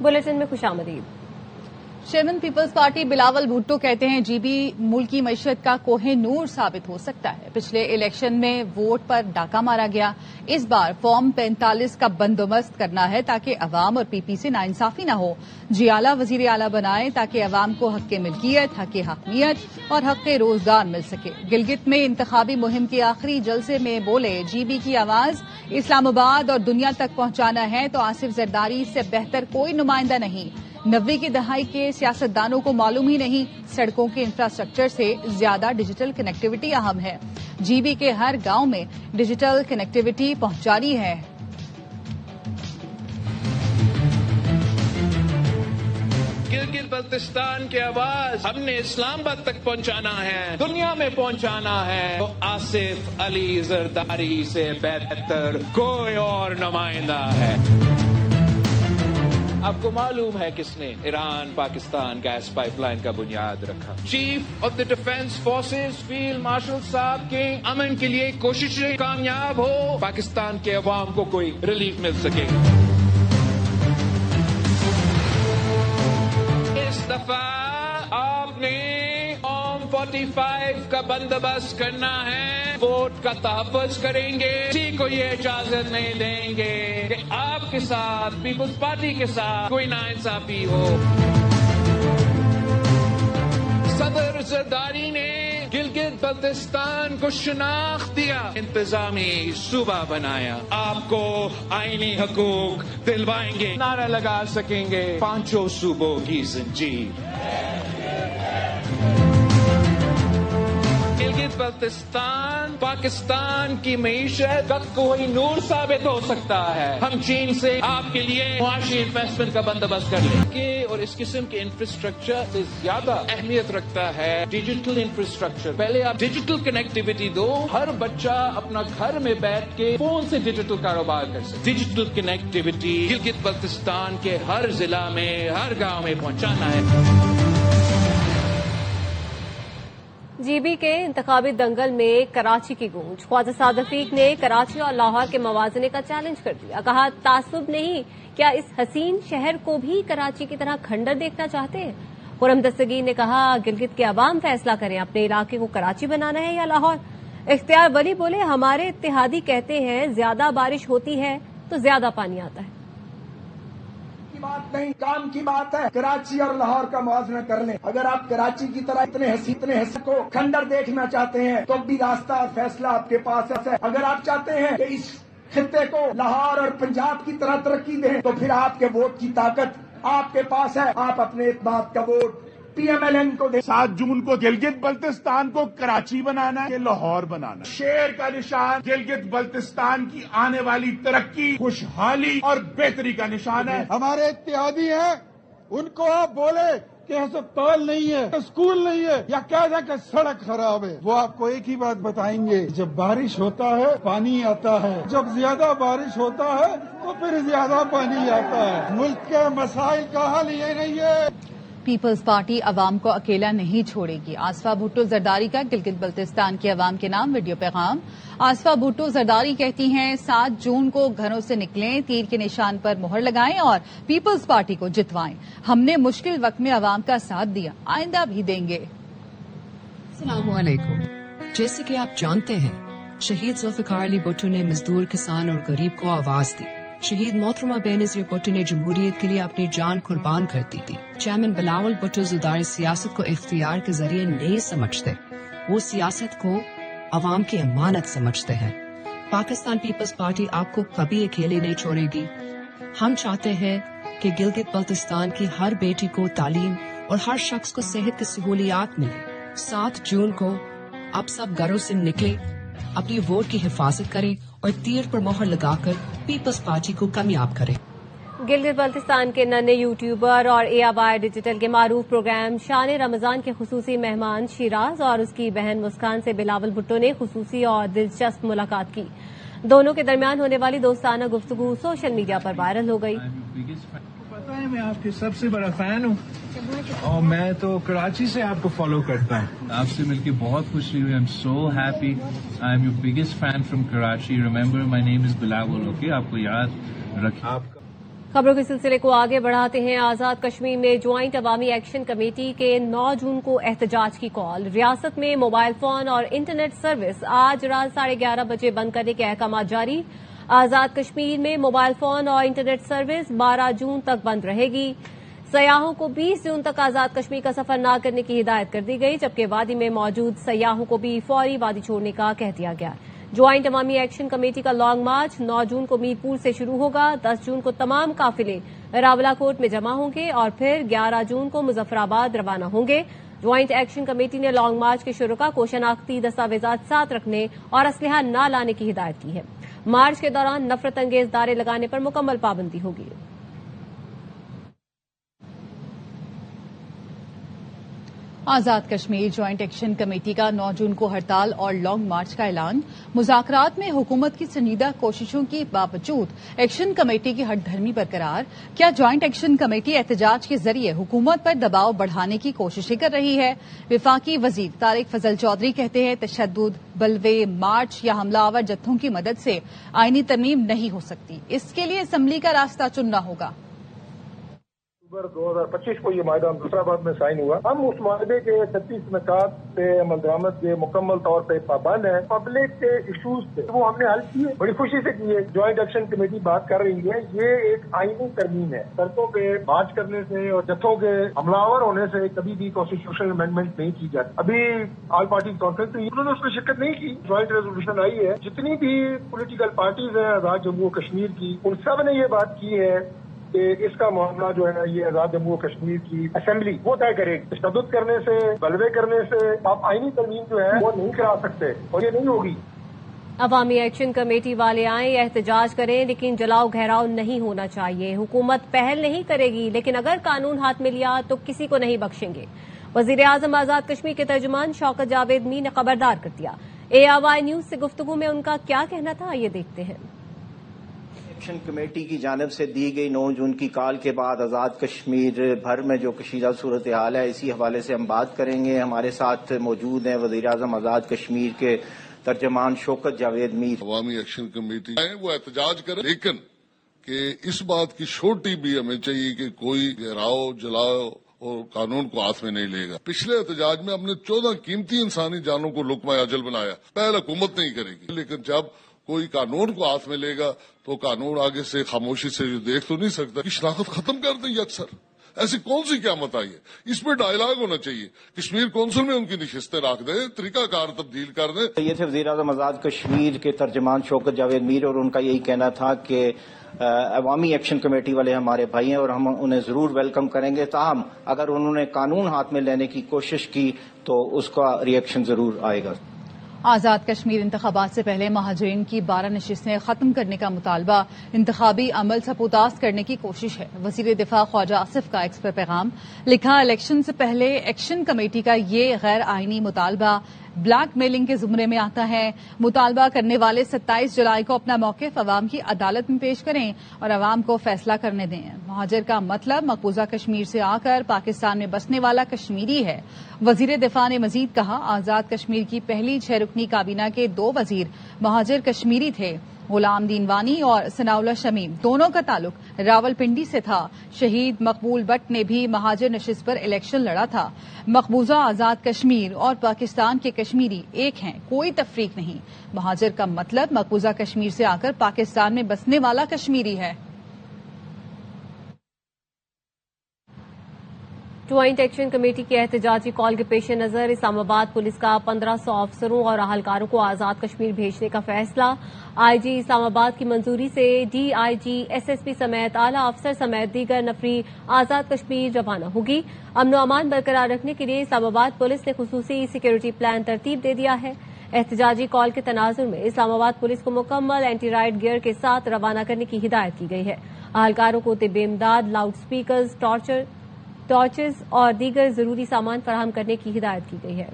Bulletin में खुशामदीद। Chairman Peoples Party Bilawal Bhutto कहते हैं जीबी मुल्क की मईशत का कोहिनूर साबित हो सकता है। पिछले इलेक्शन में वोट पर डाका मारा गया। इस बार फॉर्म 45 का बंदोबस्त करना है ताकि अवाम और पीपी से नाइंसाफी न हो। जियाला वजीर आला बनाए ताकि अवाम को हक मिल्कियत, हक हकमियत और हक रोजगार मिल सके। गिलगित में इंतखाबी मुहिम के आखिरी जलसे में बोले, जीबी की आवाज इस्लामाबाद और दुनिया तक पहुंचाना है तो आसिफ जरदारी से बेहतर कोई नुमाइंदा नहीं। 90 की दहाई के सियासतदानों को मालूम ही नहीं, सड़कों के इंफ्रास्ट्रक्चर से ज्यादा डिजिटल कनेक्टिविटी अहम है। जीबी के हर गांव में डिजिटल कनेक्टिविटी पहुंचानी है। गिलगित बल्तिस्तान की आवाज हमने इस्लामाबाद तक पहुंचाना है, दुनिया में पहुंचाना है तो आसिफ अली जरदारी से बेहतर कोई और नुमाइंदा है। आपको मालूम है किसने ईरान पाकिस्तान गैस पाइपलाइन का बुनियाद रखा? Chief of the defence forces field marshal साहब के अमन के लिए कोशिशें कामयाब हो, पाकिस्तान के अवाम को कोई रिलीफ मिल सके। इस दफा आपने फॉर्म 45 का बंदोबस्त करना है, वोट का तहफ़्फ़ुज़ करेंगे, किसी को ये इजाजत नहीं देंगे कि आपके साथ पीपल्स पार्टी के साथ कोई नाइंसाफी हो। सदर जरदारी ने गिलगित बल्तिस्तान को शनाख्त दिया, इंतजामी सूबा बनाया, आपको आईनी हकूक दिलवाएंगे, नारा लगा सकेंगे 5 सूबों की ज़ंजीर। गिलगित बल्तिस्तान पाकिस्तान की मईशत का कोई नूर साबित हो सकता है। हम चीन से आपके लिए मुआशी इन्वेस्टमेंट का बंदोबस्त कर लेंगे और इस किस्म के इंफ्रास्ट्रक्चर से ज्यादा अहमियत रखता है डिजिटल इंफ्रास्ट्रक्चर। पहले आप डिजिटल कनेक्टिविटी दो, हर बच्चा अपना घर में बैठ के फोन से डिजिटल कारोबार कर सके। डिजिटल कनेक्टिविटी गिलगित बल्तिस्तान के हर जिला में, हर गाँव में पहुंचाना है। जीबी के इंतखाबी दंगल में कराची की गूंज। ख्वाजा साद रफीक ने कराची और लाहौर के मवाज़ने का चैलेंज कर दिया। कहा, तासुब नहीं, क्या इस हसीन शहर को भी कराची की तरह खंडर देखना चाहते हैं? खुरम दस्तगीर ने कहा, गिलगित के अवाम फैसला करें अपने इलाके को कराची बनाना है या लाहौर। इख्तियार वली बोले, हमारे इत्तेहादी कहते हैं ज्यादा बारिश होती है तो ज्यादा पानी आता है। बात नहीं, काम की बात है। कराची और लाहौर का मुआवजा कर लें। अगर आप कराची की तरह इतने हंसी को खंडर देखना चाहते हैं तो भी रास्ता और फैसला आपके पास है। अगर आप चाहते हैं कि इस खित्ते को लाहौर और पंजाब की तरह तरक्की दें तो फिर आपके वोट की ताकत आपके पास है। आप अपने इस बात का वोट PMLN को दे। 7 जून को गिलगित बल्तिस्तान को कराची बनाना है, लाहौर बनाना। शेर का निशान गिलगित बल्तिस्तान की आने वाली तरक्की, खुशहाली और बेहतरी का निशान है। हमारे इत्तेहादी हैं, उनको आप बोले कि अस्पताल नहीं है, स्कूल नहीं है, या कह दें कि सड़क खराब है, वो आपको एक ही बात बताएंगे, जब बारिश होता है पानी आता है, जब ज्यादा बारिश होता है तो फिर ज्यादा पानी आता है। मुल्क के मसाइल का हल ये नहीं है। पीपल्स पार्टी अवाम को अकेला नहीं छोड़ेगी। आसफा भुट्टो जरदारी का गिलगित बल्तिस्तान के अवाम के नाम वीडियो पैगाम। आसफा भुट्टो जरदारी कहती हैं, 7 जून को घरों से निकलें, तीर के निशान पर मुहर लगाएं और पीपल्स पार्टी को जितवाएं। हमने मुश्किल वक्त में अवाम का साथ दिया, आइंदा भी देंगे। अस्सलामु अलैकुम। जैसे कि आप जानते हैं, शहीद जुल्फ़िकार अली भुट्टो ने मजदूर, किसान और गरीब को आवाज दी। शहीद मोहतरमा बेनज़ीर भुट्टो ने जमहूरियत के लिए अपनी जान कुर्बान कर दी थी। चेयरमैन बिलावल भुट्टो ज़रदारी सियासत को इख्तियार के जरिए नहीं समझते, वो सियासत को अवाम की अमानत समझते हैं। पाकिस्तान पीपल्स पार्टी आपको कभी अकेले नहीं छोड़ेगी। हम चाहते हैं कि गिलगित बल्तिस्तान की हर बेटी को तालीम और हर शख्स को सेहत की सहूलियात मिले। 7 जून को आप सब घरों से निकले, अपनी वोट की हिफाजत करें और तीर पर मोहर लगाकर पीपल्स पार्टी को कामयाब करें। गिलगित बल्तिस्तान के नन्हे यूट्यूबर और AY डिजिटल के मारूफ प्रोग्राम शान रमजान के खुसूसी मेहमान शिराज और उसकी बहन मुस्कान से बिलावल भुट्टो ने खुसूसी और दिलचस्प मुलाकात की। दोनों के दरमियान होने वाली दोस्ताना गुफ्तगू सोशल मीडिया पर वायरल हो गई। पता है मैं आपके सबसे बड़ा फैन हूँ और मैं तो कराची से आपको फॉलो करता हूँ। आपसे मिलके बहुत खुशी हुई। I am so happy. I am your biggest fan from Karachi. Remember my name is Bilawal. Okay, आपको याद रखिए। खबरों के सिलसिले को आगे बढ़ाते हैं। आजाद कश्मीर में ज्वाइंट अवामी एक्शन कमेटी के 9 जून को एहतजाज की कॉल। रियासत में मोबाइल फोन और इंटरनेट सर्विस आज रात 11:30 बजे बंद करने के अहकाम जारी। आजाद कश्मीर में मोबाइल फोन और इंटरनेट सर्विस 12 जून तक बंद रहेगी। सयाहों को 20 जून तक आजाद कश्मीर का सफर न करने की हिदायत कर दी गई, जबकि वादी में मौजूद सयाहों को भी फौरी वादी छोड़ने का कह दिया गया। ज्वाइंट अवामी एक्शन कमेटी का लॉन्ग मार्च 9 जून को मीरपुर से शुरू होगा। 10 जून को तमाम काफिले रावलाकोट में जमा होंगे और फिर 11 जून को मुजफ्फराबाद रवाना होंगे। ज्वाइंट एक्शन कमेटी ने लॉन्ग मार्च के शुरुका को शनाख्ती दस्तावेजात साथ रखने और असलहा न लाने की हिदायत की है। मार्च के दौरान नफरत अंगेज नारे लगाने पर मुकम्मल पाबंदी होगी। आजाद कश्मीर ज्वाइंट एक्शन कमेटी का 9 जून को हड़ताल और लॉन्ग मार्च का ऐलान। मुज़ाकरात में हुकूमत की संजीदा कोशिशों के बावजूद एक्शन कमेटी की हठधर्मी बरकरार। क्या ज्वाइंट एक्शन कमेटी एहतजाज के जरिए हुकूमत पर दबाव बढ़ाने की कोशिशें कर रही है? विफाकी वजीर तारिक फजल चौधरी कहते हैं तशद्दुद, बलवे, मार्च या हमलावर जत्थों की मदद से आईनी तरमीम नहीं हो सकती। इसके लिए असम्बली का रास्ता चुनना होगा। 2025 को ये माहिदा मुजफ्फराबाद में साइन हुआ। हम उस माहदे के 36 नकात पे अमल दरामद के मुकम्मल तौर पे पाबंद है। पब्लिक के इशूज थे वो हमने हल किए, बड़ी खुशी से किए। ज्वाइंट एक्शन कमेटी बात कर रही है, ये एक आईनी तरमीम है। सड़कों पे मार्च करने से और जत्थों के हमलावर होने से कभी भी कॉन्स्टिट्यूशनल अमेंडमेंट नहीं की जाती। अभी ऑल पार्टी कॉन्फ्रेंस हुई, उन्होंने उसमें शिरकत नहीं की। ज्वाइंट रेजोल्यूशन आई है, जितनी भी पोलिटिकल पार्टीज हैं आजाद जम्मू कश्मीर की, उन सब ने ये बात की है कि इसका मामला जो है ये आजाद जम्मू कश्मीर की असेंबली वो तय करेगी। तशद्दुद करने से, बलवे करने से आप आईनी तरमीम जो है वो नहीं करा सकते और ये नहीं होगी। अवामी एक्शन कमेटी वाले आए या एहतजाज करें, लेकिन जलाओ घेराव नहीं होना चाहिए। हुकूमत पहल नहीं करेगी, लेकिन अगर कानून हाथ में लिया तो किसी को नहीं बख्शेंगे। वजीर आजम आजाद कश्मीर के तर्जुमान शौकत जावेद मीर ने खबरदार कर दिया। ARY न्यूज से गुफ्तगू में उनका क्या कहना था, ये देखते हैं। एक्शन कमेटी की जानिब से दी गई 9 जून की कॉल के बाद आज़ाद कश्मीर भर में जो कशीदा सूरत हाल है, इसी हवाले से हम बात करेंगे। हमारे साथ मौजूद हैं वज़ीर आज़म आज़ाद कश्मीर के तर्जमान शौकत जावेद मीर। अवामी एक्शन कमेटी वो एहतजाज करे, लेकिन कि इस बात की श्योरिटी भी हमें चाहिए कि कोई घेराव जलाओ और कानून को हाथ में नहीं लेगा। पिछले एहतजाज में हमने 14 कीमती इंसानी जानों को लुक़मा अजल बनाया। पहले हुकूमत नहीं करेगी, लेकिन जब कोई कानून को हाथ में लेगा तो कानून आगे से खामोशी से देख तो नहीं सकता कि शनाख्त खत्म कर दें। अक्सर ऐसी कौन सी क़यामत आई है? इस पर डायलॉग होना चाहिए। कश्मीर कौंसिल में उनकी नशिस्तें रख दें, तरीकाकार तब्दील कर दें। ये थे वज़ीर आज़म आज़ाद कश्मीर के तर्जमान शौकत जावेद मीर, और उनका यही कहना था कि अवामी एक्शन कमेटी वाले हमारे भाई हैं और हम उन्हें जरूर वेलकम करेंगे। ताहम अगर उन्होंने कानून हाथ में लेने की कोशिश की तो उसका रिएक्शन जरूर आएगा। आजाद कश्मीर इंतखाबात से पहले महाजरीन की 12 नशिस्तें खत्म करने का मुतालबा इंतखाबी अमल सबूताज करने की कोशिश है। वजीर दिफा ख्वाजा आसिफ का एक्स पर पैगाम लिखा, इलेक्शन से पहले एक्शन कमेटी का ये गैर आईनी मुतालबा ब्लैक मेलिंग के जुमरे में आता है। मुतालबा करने वाले 27 जुलाई को अपना मौक़िफ़ अवाम की अदालत में पेश करें और अवाम को फैसला करने दें। मुहाजिर का मतलब मकबूजा कश्मीर से आकर पाकिस्तान में बसने वाला कश्मीरी है। वजीर दिफा ने मजीद कहा, आजाद कश्मीर की पहली 6 रुकनी काबीना के 2 वजीर मुहाजिर कश्मीरी थे। गुलाम दीन वानी और सनाउल्लाह शमीम दोनों का ताल्लुक रावलपिंडी से था। शहीद मकबूल बट ने भी महाजिर नशिस्त पर इलेक्शन लड़ा था। मकबूजा आजाद कश्मीर और पाकिस्तान के कश्मीरी एक हैं, कोई तफरीक नहीं। महाजिर का मतलब मकबूजा कश्मीर से आकर पाकिस्तान में बसने वाला कश्मीरी है। ज्वाइंट एक्शन कमेटी की एहतजाजी कॉल के पेश नजर इस्लामाबाद पुलिस का 1500 अफसरों और अहलकारों को आजाद कश्मीर भेजने का फैसला। IG इस्लामाबाद की मंजूरी से DIG, SSP समेत आला अफसर समेत दीगर नफरी आजाद कश्मीर रवाना होगी। अमन व अमान बरकरार रखने के लिए इस्लामाबाद पुलिस ने खुसूसी सिक्योरिटी प्लान तरतीब दे दिया है। एहतजाजी कॉल के तनाजुर में इस्लामाबाद पुलिस को मुकम्मल एंटी राइट गियर के साथ रवाना करने की हिदायत की गई है। अहलकारों को तिब्बे इमदाद, लाउड स्पीकर्स, टॉर्चेस और दीगर जरूरी सामान फराहम करने की हिदायत की गई है।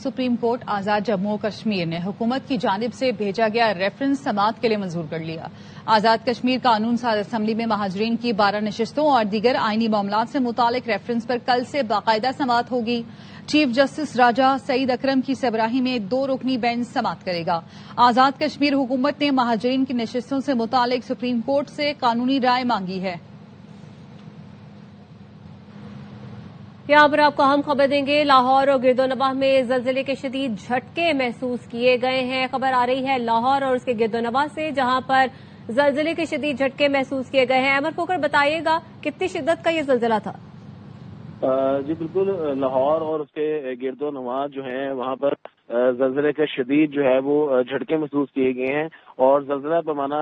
सुप्रीम कोर्ट आजाद जम्मू और कश्मीर ने हुकूमत की जानिब से भेजा गया रेफरेंस समाअत के लिए मंजूर कर लिया। आजाद कश्मीर कानून साज असम्बली में महाजरीन की 12 नशिस्तों और दीगर आईनी मामलात से मुतालिक रेफरेंस पर कल से बाकायदा समाअत होगी। चीफ जस्टिस राजा सईद अकरम की सरबराही में 2 रुकनी बेंच समाअत करेगा। आजाद कश्मीर हुकूमत ने महाजरीन की नशिस्तों से मुतालिक सुप्रीम कोर्ट से कानूनी राय मांगी है। यहाँ पर आपको अहम खबर देंगे। लाहौर और गिरदोनवाह में ज़लज़ले के शदीद झटके महसूस किए गए हैं। खबर आ रही है लाहौर और उसके गिरदोनवाह से, जहां पर ज़लज़ले के शदीद झटके महसूस किए गए हैं। अमर खोकर बताइएगा कितनी शिद्दत का ये ज़लज़ला था? जी बिल्कुल, लाहौर और उसके गिरदोनवाह जो है वहां पर ज़लज़ले के शदीद जो है वो झटके महसूस किए गए हैं और ज़लज़ला पैमाना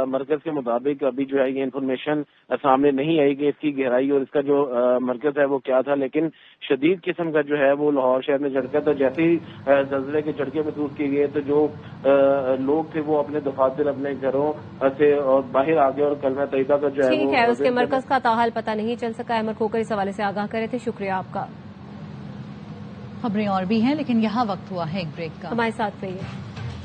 मरकज़ के मुताबिक अभी जो है ये इन्फॉर्मेशन सामने नहीं आई कि इसकी गहराई और इसका जो मरकज़ है वो क्या था, लेकिन शदीद किस्म का जो है वो लाहौर शहर में झटका। तो जैसे ही ज़लज़ले के झटके महसूस किए गए तो जो लोग थे वो अपने दफातर अपने घरों से और बाहर आ गए और कलमा तैयबा का जो है ठीक है, उसके मरकज़ का ताहाल पता नहीं चल सका। अमर खोकर इस हवाले से आगाह करे थे, शुक्रिया आपका। खबरें और भी हैं लेकिन यहाँ वक्त हुआ है एक ब्रेक का। हमारे साथ रहिए।